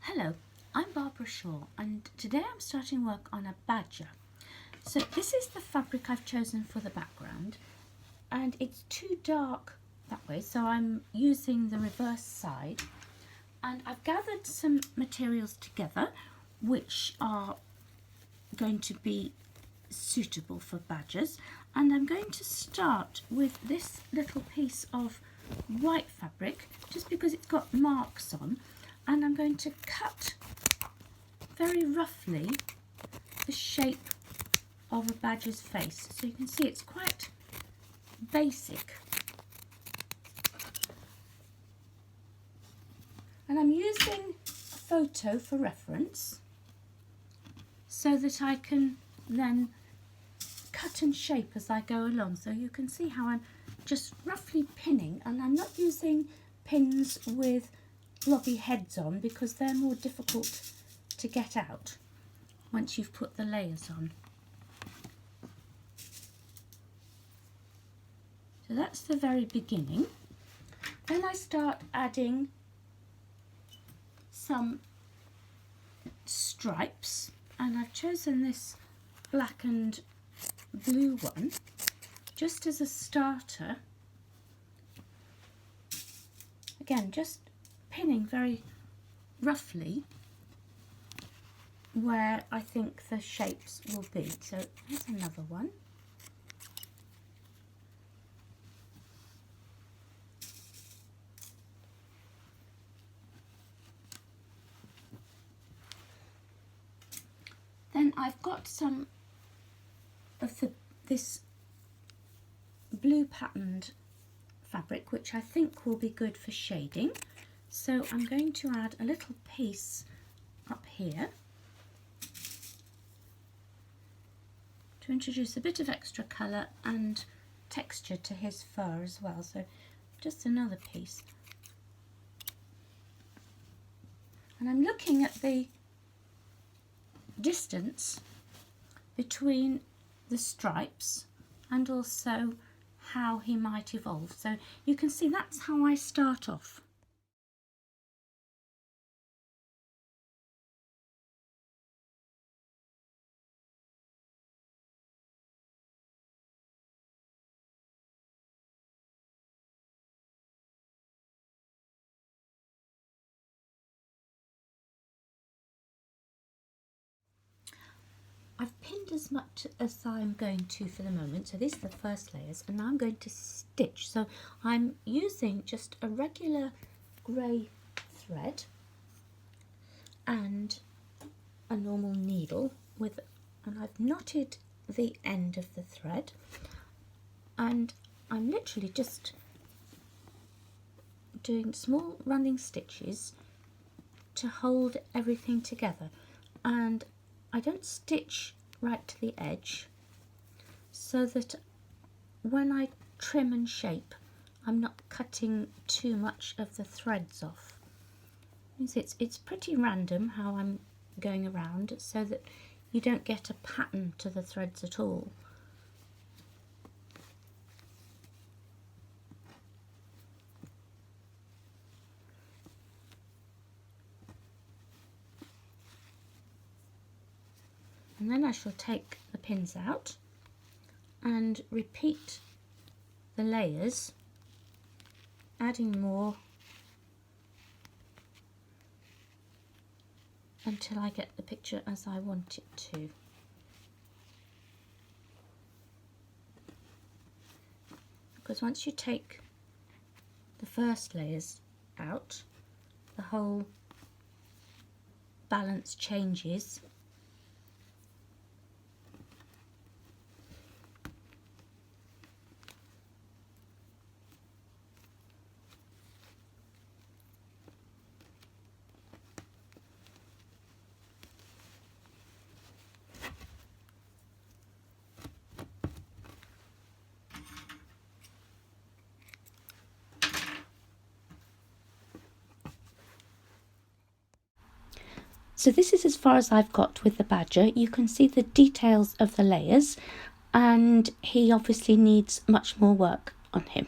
Hello, I'm Barbara Shaw and today I'm starting work on a badger. So this is the fabric I've chosen for the background and it's too dark that way, so I'm using the reverse side, and I've gathered some materials together which are going to be suitable for badgers, and I'm going to start with this little piece of white fabric just because it's got marks on, and I'm going to cut very roughly the shape of a badger's face. So you can see it's quite basic. And I'm using a photo for reference so that I can then cut and shape as I go along. So you can see how I'm just roughly pinning, and I'm not using pins with blobby heads on because they're more difficult to get out once you've put the layers on. So that's the very beginning. Then I start adding some stripes, and I've chosen this black and blue one just as a starter. Again, just pinning very roughly where I think the shapes will be. So here's another one. Then I've got some of this blue patterned fabric which I think will be good for shading. So I'm going to add a little piece up here to introduce a bit of extra colour and texture to his fur as well. So just another piece. And I'm looking at the distance between the stripes and also how he might evolve. So you can see that's how I start off. I've pinned as much as I'm going to for the moment, so these are the first layers, and now I'm going to stitch. So I'm using just a regular grey thread and a normal needle and I've knotted the end of the thread, and I'm literally just doing small running stitches to hold everything together, and I don't stitch right to the edge so that when I trim and shape I'm not cutting too much of the threads off. It's pretty random how I'm going around so that you don't get a pattern to the threads at all. And then I shall take the pins out and repeat the layers, adding more until I get the picture as I want it to. Because once you take the first layers out, the whole balance changes. So this is as far as I've got with the badger. You can see the details of the layers, and he obviously needs much more work on him.